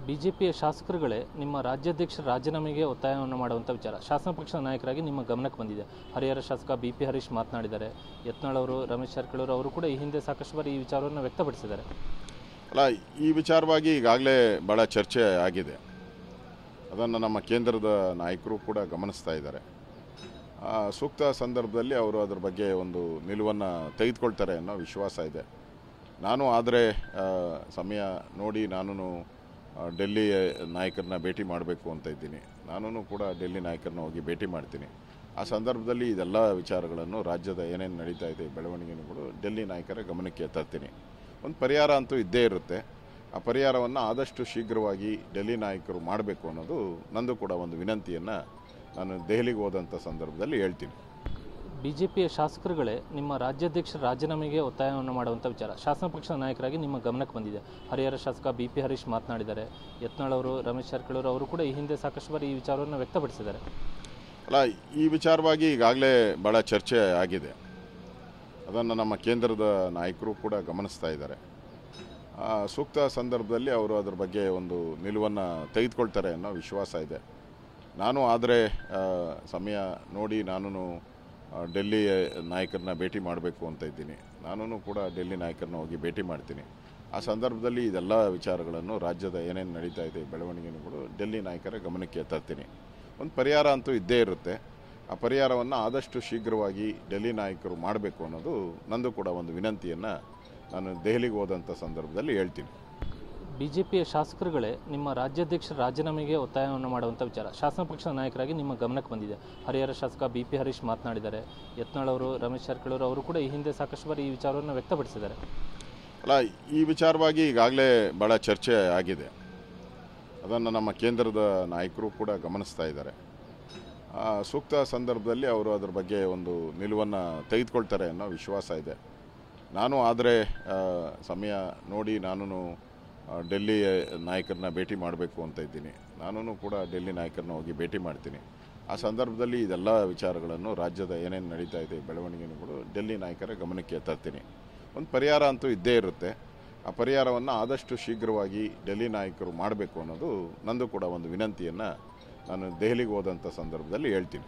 ಬಿಜೆಪಿಯ ಶಾಸಕರುಗಳೇ ನಿಮ್ಮ ರಾಜ್ಯಾಧ್ಯಕ್ಷರ ರಾಜೀನಾಮೆಗೆ ಒತ್ತಾಯವನ್ನು ಮಾಡುವಂಥ ವಿಚಾರ ಶಾಸನ ಪಕ್ಷದ ನಾಯಕರಾಗಿ ನಿಮ್ಮ ಗಮನಕ್ಕೆ ಬಂದಿದೆ. ಹರಿಹರ ಶಾಸಕ ಬಿ ಪಿ ಹರೀಶ್ ಮಾತನಾಡಿದ್ದಾರೆ. ಯತ್ನಾಳ್ ಅವರು, ರಮೇಶ್ ಜಾರಕಿಹೊಳಿ ಅವರು ಕೂಡ ಈ ಹಿಂದೆ ಸಾಕಷ್ಟು ಬಾರಿ ಈ ವಿಚಾರವನ್ನು ವ್ಯಕ್ತಪಡಿಸಿದ್ದಾರೆ. ಅಲ್ಲ, ಈ ವಿಚಾರವಾಗಿ ಈಗಾಗಲೇ ಭಾಳ ಚರ್ಚೆ ಆಗಿದೆ. ಅದನ್ನು ನಮ್ಮ ಕೇಂದ್ರದ ನಾಯಕರು ಕೂಡ ಗಮನಿಸ್ತಾ ಇದ್ದಾರೆ. ಸೂಕ್ತ ಸಂದರ್ಭದಲ್ಲಿ ಅವರು ಅದರ ಬಗ್ಗೆ ಒಂದು ನಿಲುವನ್ನು ತೆಗೆದುಕೊಳ್ತಾರೆ ಅನ್ನೋ ವಿಶ್ವಾಸ ಇದೆ. ನಾನು ಆದರೆ ಸಮಯ ನೋಡಿ ನಾನು ಡೆಲ್ಲಿ ನಾಯಕರನ್ನ ಭೇಟಿ ಮಾಡಬೇಕು ಅಂತ ಇದ್ದೀನಿ. ನಾನು ಕೂಡ ಡೆಲ್ಲಿ ನಾಯಕರನ್ನ ಹೋಗಿ ಭೇಟಿ ಮಾಡ್ತೀನಿ. ಆ ಸಂದರ್ಭದಲ್ಲಿ ಇದೆಲ್ಲ ವಿಚಾರಗಳನ್ನು ರಾಜ್ಯದ ಏನೇನು ನಡೀತಾ ಇದೆ ಬೆಳವಣಿಗೆಗಳು ಡೆಲ್ಲಿ ನಾಯಕರ ಗಮನಕ್ಕೆ ತರ್ತೀನಿ. ಒಂದು ಪರಿಹಾರ ಅಂತೂ ಇದ್ದೇ ಇರುತ್ತೆ. ಆ ಪರಿಹಾರವನ್ನು ಆದಷ್ಟು ಶೀಘ್ರವಾಗಿ ಡೆಲ್ಲಿ ನಾಯಕರು ಮಾಡಬೇಕು ಅನ್ನೋದು ನಂದು ಕೂಡ ಒಂದು ವಿನಂತಿಯನ್ನು ನಾನು ದೆಹಲಿಗೆ ಹೋದಂಥ ಸಂದರ್ಭದಲ್ಲಿ ಹೇಳ್ತೀನಿ. ಬಿಜೆಪಿಯ ಶಾಸಕರುಗಳೇ ನಿಮ್ಮ ರಾಜ್ಯಾಧ್ಯಕ್ಷರ ರಾಜೀನಾಮೆಗೆ ಒತ್ತಾಯವನ್ನು ಮಾಡುವಂಥ ವಿಚಾರ ಶಾಸನ ಪಕ್ಷದ ನಾಯಕರಾಗಿ ನಿಮ್ಮ ಗಮನಕ್ಕೆ ಬಂದಿದೆ. ಹರಿಹರ ಶಾಸಕ ಬಿ ಪಿ ಹರೀಶ್ ಮಾತನಾಡಿದ್ದಾರೆ. ಯತ್ನಾಳ್ ಅವರು, ರಮೇಶ್ ಜಾರಕಿಹೊಳಿ ಅವರು ಕೂಡ ಈ ಹಿಂದೆ ಸಾಕಷ್ಟು ಬಾರಿ ಈ ವಿಚಾರವನ್ನು ವ್ಯಕ್ತಪಡಿಸಿದ್ದಾರೆ. ಅಲ್ಲ, ಈ ವಿಚಾರವಾಗಿ ಈಗಾಗಲೇ ಭಾಳ ಚರ್ಚೆ ಆಗಿದೆ. ಅದನ್ನು ನಮ್ಮ ಕೇಂದ್ರದ ನಾಯಕರು ಕೂಡ ಗಮನಿಸ್ತಾ ಇದ್ದಾರೆ. ಸೂಕ್ತ ಸಂದರ್ಭದಲ್ಲಿ ಅವರು ಅದರ ಬಗ್ಗೆ ಒಂದು ನಿಲುವನ್ನು ತೆಗೆದುಕೊಳ್ತಾರೆ ಅನ್ನೋ ವಿಶ್ವಾಸ ಇದೆ. ನಾನು ಆದರೆ ಸಮಯ ನೋಡಿ ನಾನು ಡೆಲ್ಲಿ ನಾಯಕರನ್ನ ಭೇಟಿ ಮಾಡಬೇಕು ಅಂತ ಇದ್ದೀನಿ. ನಾನು ಕೂಡ ಡೆಲ್ಲಿ ನಾಯಕರನ್ನ ಹೋಗಿ ಭೇಟಿ ಮಾಡ್ತೀನಿ. ಆ ಸಂದರ್ಭದಲ್ಲಿ ಇದೆಲ್ಲ ವಿಚಾರಗಳನ್ನು ರಾಜ್ಯದ ಏನೇನು ನಡೀತಾ ಇದೆ ಬೆಳವಣಿಗೆಗಳು ಡೆಲ್ಲಿ ನಾಯಕರ ಗಮನಕ್ಕೆ ತರ್ತೀನಿ. ಒಂದು ಪರಿಹಾರ ಅಂತೂ ಇದ್ದೇ ಇರುತ್ತೆ. ಆ ಪರಿಹಾರವನ್ನು ಆದಷ್ಟು ಶೀಘ್ರವಾಗಿ ಡೆಲ್ಲಿ ನಾಯಕರು ಮಾಡಬೇಕು ಅನ್ನೋದು ನಂದು ಕೂಡ ಒಂದು ವಿನಂತಿಯನ್ನು ನಾನು ದೆಹಲಿಗೆ ಹೋದಂಥ ಸಂದರ್ಭದಲ್ಲಿ ಹೇಳ್ತೀನಿ. ಬಿಜೆಪಿಯ ಶಾಸಕರುಗಳೇ ನಿಮ್ಮ ರಾಜ್ಯಾಧ್ಯಕ್ಷರ ರಾಜೀನಾಮೆಗೆ ಒತ್ತಾಯವನ್ನು ಮಾಡುವಂಥ ವಿಚಾರ ಶಾಸನ ಪಕ್ಷದ ನಾಯಕರಾಗಿ ನಿಮ್ಮ ಗಮನಕ್ಕೆ ಬಂದಿದೆ. ಹರಿಹರ ಶಾಸಕ ಬಿ ಪಿ ಹರೀಶ್ ಮಾತನಾಡಿದ್ದಾರೆ. ಯತ್ನಾಳ್ ಅವರು, ರಮೇಶ್ ಜಾರಕಿಹೊಳಿ ಅವರು ಕೂಡ ಈ ಹಿಂದೆ ಸಾಕಷ್ಟು ಬಾರಿ ಈ ವಿಚಾರವನ್ನು ವ್ಯಕ್ತಪಡಿಸಿದ್ದಾರೆ. ಅಲ್ಲ, ಈ ವಿಚಾರವಾಗಿ ಈಗಾಗಲೇ ಭಾಳ ಚರ್ಚೆ ಆಗಿದೆ. ಅದನ್ನು ನಮ್ಮ ಕೇಂದ್ರದ ನಾಯಕರು ಕೂಡ ಗಮನಿಸ್ತಾ ಇದ್ದಾರೆ. ಸೂಕ್ತ ಸಂದರ್ಭದಲ್ಲಿ ಅವರು ಅದರ ಬಗ್ಗೆ ಒಂದು ನಿಲುವನ್ನು ತೆಗೆದುಕೊಳ್ತಾರೆ ಅನ್ನೋ ವಿಶ್ವಾಸ ಇದೆ. ನಾನು ಆದರೆ ಸಮಯ ನೋಡಿ ನಾನು ಡೆಲ್ಲಿ ನಾಯಕರನ್ನ ಭೇಟಿ ಮಾಡಬೇಕು ಅಂತ ಇದ್ದೀನಿ. ನಾನು ಕೂಡ ಡೆಲ್ಲಿ ನಾಯಕರನ್ನ ಹೋಗಿ ಭೇಟಿ ಮಾಡ್ತೀನಿ. ಆ ಸಂದರ್ಭದಲ್ಲಿ ಇದೆಲ್ಲ ವಿಚಾರಗಳನ್ನು ರಾಜ್ಯದ ಏನೇನು ನಡೀತಾ ಇದೆ ಬೆಳವಣಿಗೆಗಳು ಡೆಲ್ಲಿ ನಾಯಕರ ಗಮನಕ್ಕೆ ತರ್ತೀನಿ. ಒಂದು ಪರಿಹಾರ ಅಂತೂ ಇದ್ದೇ ಇರುತ್ತೆ. ಆ ಪರಿಹಾರವನ್ನು ಆದಷ್ಟು ಶೀಘ್ರವಾಗಿ ಡೆಲ್ಲಿ ನಾಯಕರು ಮಾಡಬೇಕು ಅನ್ನೋದು ನಂದು ಕೂಡ ಒಂದು ವಿನಂತಿಯನ್ನು ನಾನು ದೆಹಲಿಗೆ ಹೋದಂಥ ಸಂದರ್ಭದಲ್ಲಿ ಹೇಳ್ತೀನಿ.